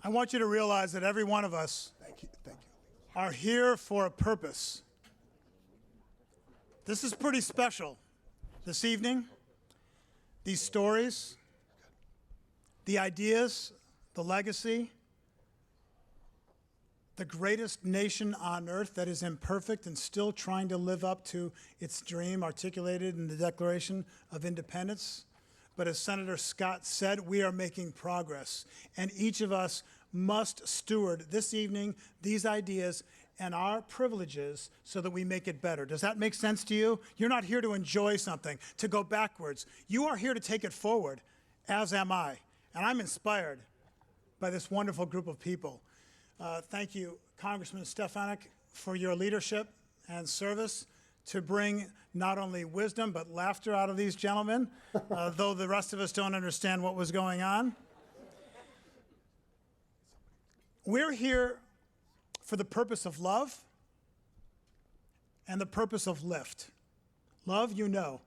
I want you to realize that every one of us are here for a purpose. This is pretty special. This evening, these stories, the ideas, the legacy, the greatest nation on earth that is imperfect and still trying to live up to its dream articulated in the Declaration of Independence. But as Senator Scott said, we are making progress. And each of us must steward this evening these ideas and our privileges so that we make it better. Does that make sense to you? You're not here to enjoy something, to go backwards. You are here to take it forward, as am I. And I'm inspired by this wonderful group of people. Thank you, Congressman Stefanik, for your leadership and service to bring not only wisdom but laughter out of these gentlemen, though the rest of us don't understand what was going on. We're here for the purpose of love and the purpose of lift. Love, you know,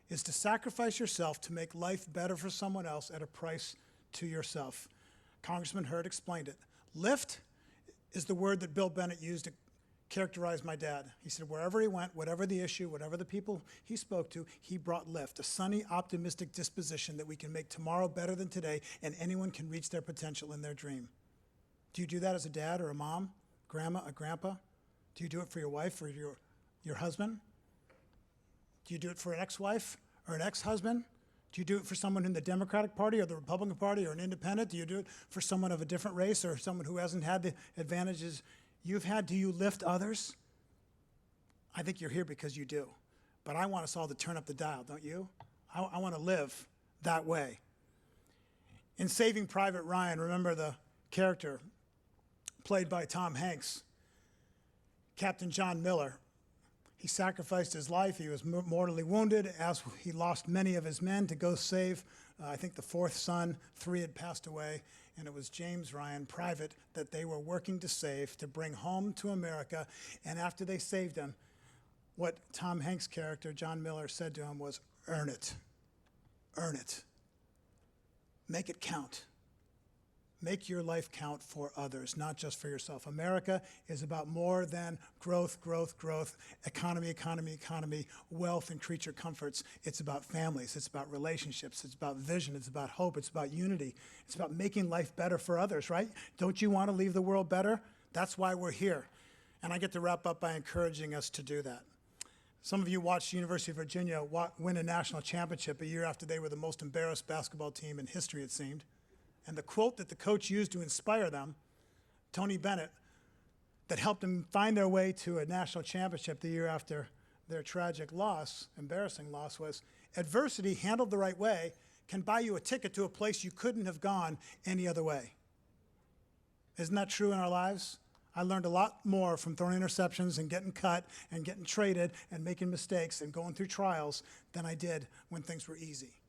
is to sacrifice yourself to make life better for someone else at a price to yourself. Congressman Hurd explained it. Lift is the word that Bill Bennett used to characterize my dad. He said wherever he went, whatever the issue, whatever the people he spoke to, he brought lift, a sunny, optimistic disposition that we can make tomorrow better than today and anyone can reach their potential in their dream. Do you do that as a dad or a mom, grandma, a grandpa? Do you do it for your wife or your husband? Do you do it for an ex-wife or an ex-husband? Do you do it for someone in the Democratic Party or the Republican Party or an independent? Do you do it for someone of a different race or someone who hasn't had the advantages you've had? Do you lift others? I think you're here because you do. But I want us all to turn up the dial, don't you? I want to live that way. In Saving Private Ryan, remember the character played by Tom Hanks, Captain John Miller. He sacrificed his life. He was mortally wounded as he lost many of his men to go save, I think, the fourth son. 3 had passed away, and it was James Ryan, private, that they were working to save, to bring home to America. And after they saved him, what Tom Hanks' character, John Miller, said to him was, "Earn it. Earn it. Make it count. Make your life count for others, not just for yourself." America is about more than growth, growth, growth, economy, economy, economy, wealth, and creature comforts. It's about families. It's about relationships. It's about vision. It's about hope. It's about unity. It's about making life better for others, right? Don't you want to leave the world better? That's why we're here. And I get to wrap up by encouraging us to do that. Some of you watched the University of Virginia win a national championship a year after they were the most embarrassed basketball team in history, it seemed. And the quote that the coach used to inspire them, Tony Bennett, that helped them find their way to a national championship the year after their tragic loss, embarrassing loss, was, "Adversity handled the right way can buy you a ticket to a place you couldn't have gone any other way." Isn't that true in our lives? I learned a lot more from throwing interceptions and getting cut and getting traded and making mistakes and going through trials than I did when things were easy.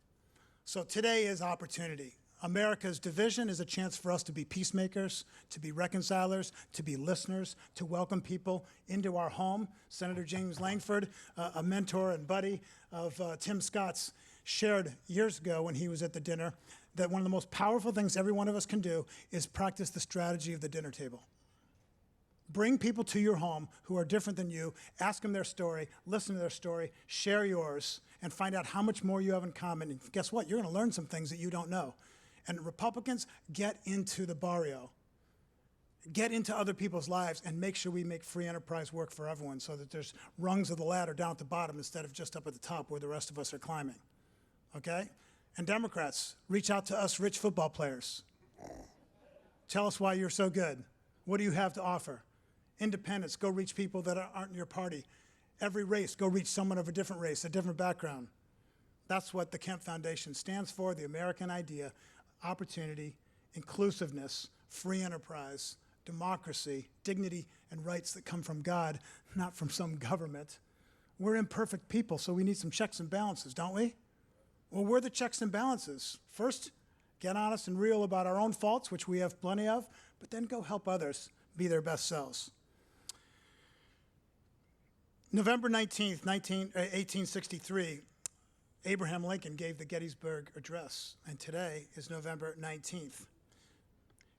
So today is opportunity. America's division is a chance for us to be peacemakers, to be reconcilers, to be listeners, to welcome people into our home. Senator James Langford, a mentor and buddy of Tim Scott's, shared years ago when he was at the dinner that one of the most powerful things every one of us can do is practice the strategy of the dinner table. Bring people to your home who are different than you, ask them their story, listen to their story, share yours, and find out how much more you have in common. And guess what? You're going to learn some things that you don't know. And Republicans, get into the barrio. Get into other people's lives and make sure we make free enterprise work for everyone so that there's rungs of the ladder down at the bottom instead of just up at the top where the rest of us are climbing. Okay? And Democrats, reach out to us rich football players. Tell us why you're so good. What do you have to offer? Independents, go reach people that aren't in your party. Every race, go reach someone of a different race, a different background. That's what the Kemp Foundation stands for, the American idea. Opportunity, inclusiveness, free enterprise, democracy, dignity, and rights that come from God, not from some government. We're imperfect people, so we need some checks and balances, don't we? Well, we're the checks and balances. First, get honest and real about our own faults, which we have plenty of, but then go help others be their best selves. November 19th, 1863, Abraham Lincoln gave the Gettysburg Address, and today is November 19th.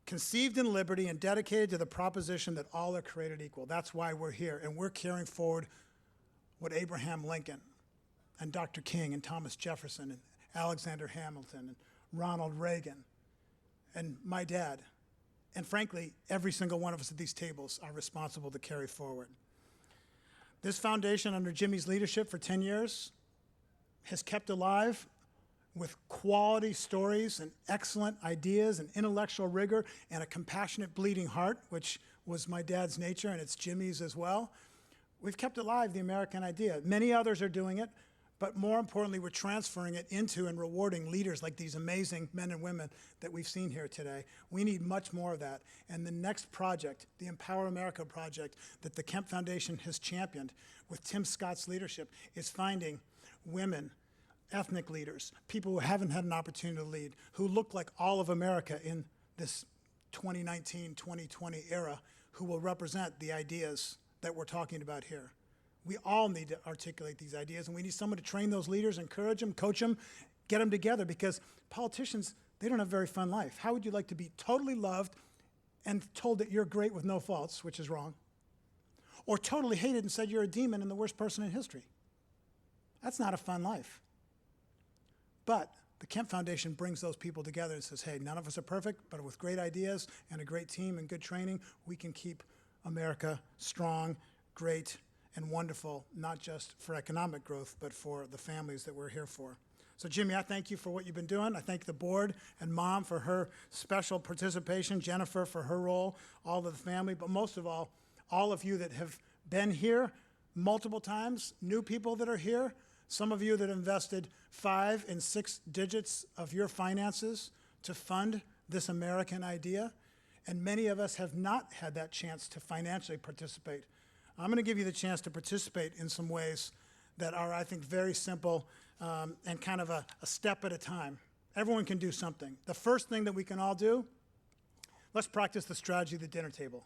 conceived in liberty and dedicated to the proposition that all are created equal. That's why we're here, and we're carrying forward what Abraham Lincoln and Dr. King and Thomas Jefferson and Alexander Hamilton and Ronald Reagan and my dad, and frankly, every single one of us at these tables are responsible to carry forward. This foundation, under Jimmy's leadership for 10 years, has kept alive with quality stories and excellent ideas and intellectual rigor and a compassionate, bleeding heart, which was my dad's nature, and it's Jimmy's as well. We've kept alive the American idea. Many others are doing it, but more importantly, we're transferring it into and rewarding leaders like these amazing men and women that we've seen here today. We need much more of that. And the next project, the Empower America project that the Kemp Foundation has championed with Tim Scott's leadership, is finding women, ethnic leaders, people who haven't had an opportunity to lead, who look like all of America in this 2019-2020 era, who will represent the ideas that we're talking about here. We all need to articulate these ideas, and we need someone to train those leaders, encourage them, coach them, get them together, because politicians, they don't have a very fun life. How would you like to be totally loved and told that you're great with no faults, which is wrong, or totally hated and said you're a demon and the worst person in history? That's not a fun life. But the Kemp Foundation brings those people together and says, hey, none of us are perfect, but with great ideas and a great team and good training, we can keep America strong, great, and wonderful, not just for economic growth, but for the families that we're here for. So Jimmy, I thank you for what you've been doing. I thank the board and Mom for her special participation, Jennifer for her role, all of the family, but most of all of you that have been here multiple times, new people that are here, some of you that invested 5 and 6 digits of your finances to fund this American idea, and many of us have not had that chance to financially participate. I'm going to give you the chance to participate in some ways that are, I think, very simple and kind of a step at a time. Everyone can do something. The first thing that we can all do, let's practice the strategy of the dinner table.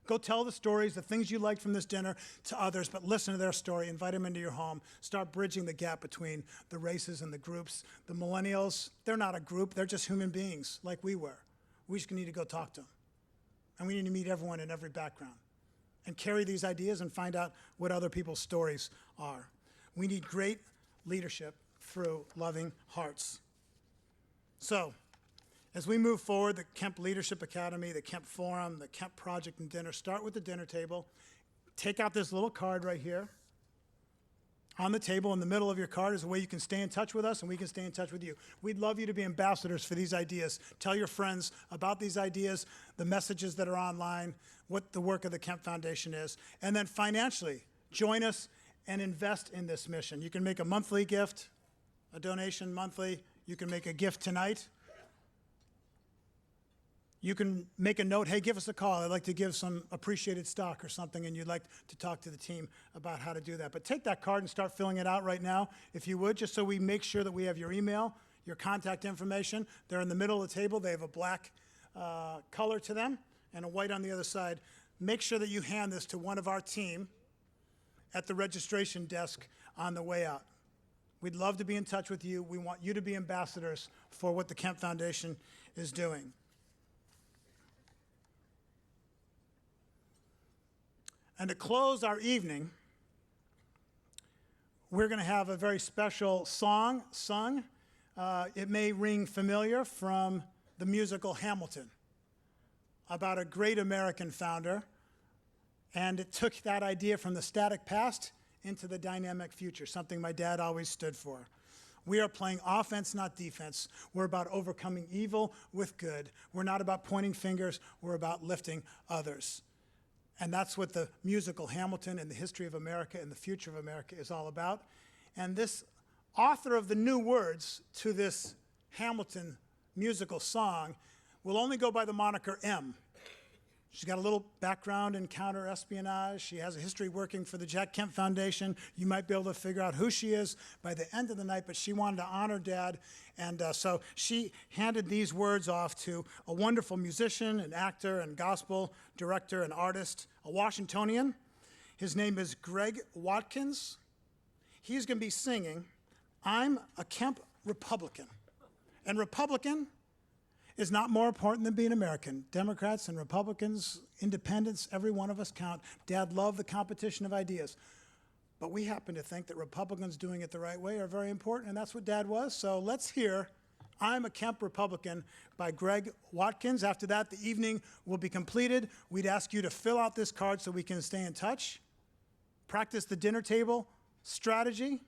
Go tell the stories, the things you liked from this dinner to others, but listen to their story, invite them into your home, start bridging the gap between the races and the groups. The millennials, they're not a group, they're just human beings like we were. We just need to go talk to them. And we need to meet everyone in every background and carry these ideas and find out what other people's stories are. We need great leadership through loving hearts. So, as we move forward, the Kemp Leadership Academy, the Kemp Forum, the Kemp Project and Dinner, start with the dinner table. Take out this little card right here. On the table in the middle of your card is a way you can stay in touch with us and we can stay in touch with you. We'd love you to be ambassadors for these ideas. Tell your friends about these ideas, the messages that are online, what the work of the Kemp Foundation is. And then financially, join us and invest in this mission. You can make a monthly gift, a donation monthly. You can make a gift tonight. You can make a note, hey, give us a call. I'd like to give some appreciated stock or something, and you'd like to talk to the team about how to do that. But take that card and start filling it out right now, if you would, just so we make sure that we have your email, your contact information. They're in the middle of the table. They have a black color to them and a white on the other side. Make sure that you hand this to one of our team at the registration desk on the way out. We'd love to be in touch with you. We want you to be ambassadors for what the Kemp Foundation is doing. And to close our evening, we're going to have a very special song sung. It may ring familiar from the musical Hamilton, about a great American founder. And it took that idea from the static past into the dynamic future, something my dad always stood for. We are playing offense, not defense. We're about overcoming evil with good. We're not about pointing fingers. We're about lifting others. And that's what the musical Hamilton and the history of America and the future of America is all about. And this author of the new words to this Hamilton musical song will only go by the moniker M. She's got a little background in counter-espionage. She has a history working for the Jack Kemp Foundation. You might be able to figure out who she is by the end of the night, but she wanted to honor Dad. And so she handed these words off to a wonderful musician, an actor, and gospel director and artist, a Washingtonian. His name is Greg Watkins. He's going to be singing, I'm a Kemp Republican. And Republican is not more important than being American. Democrats and Republicans, independents, every one of us count. Dad loved the competition of ideas. But we happen to think that Republicans doing it the right way are very important, and that's what Dad was. So let's hear I'm a Kemp Republican by Greg Watkins. After that, the evening will be completed. We'd ask you to fill out this card so we can stay in touch, practice the dinner table strategy,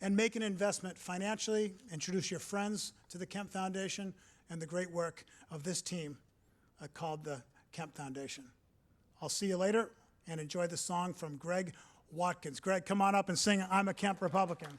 and make an investment financially. Introduce your friends to the Kemp Foundation and the great work of this team called the Kemp Foundation. I'll see you later, and enjoy the song from Greg Watkins. Greg, come on up and sing I'm a Kemp Republican.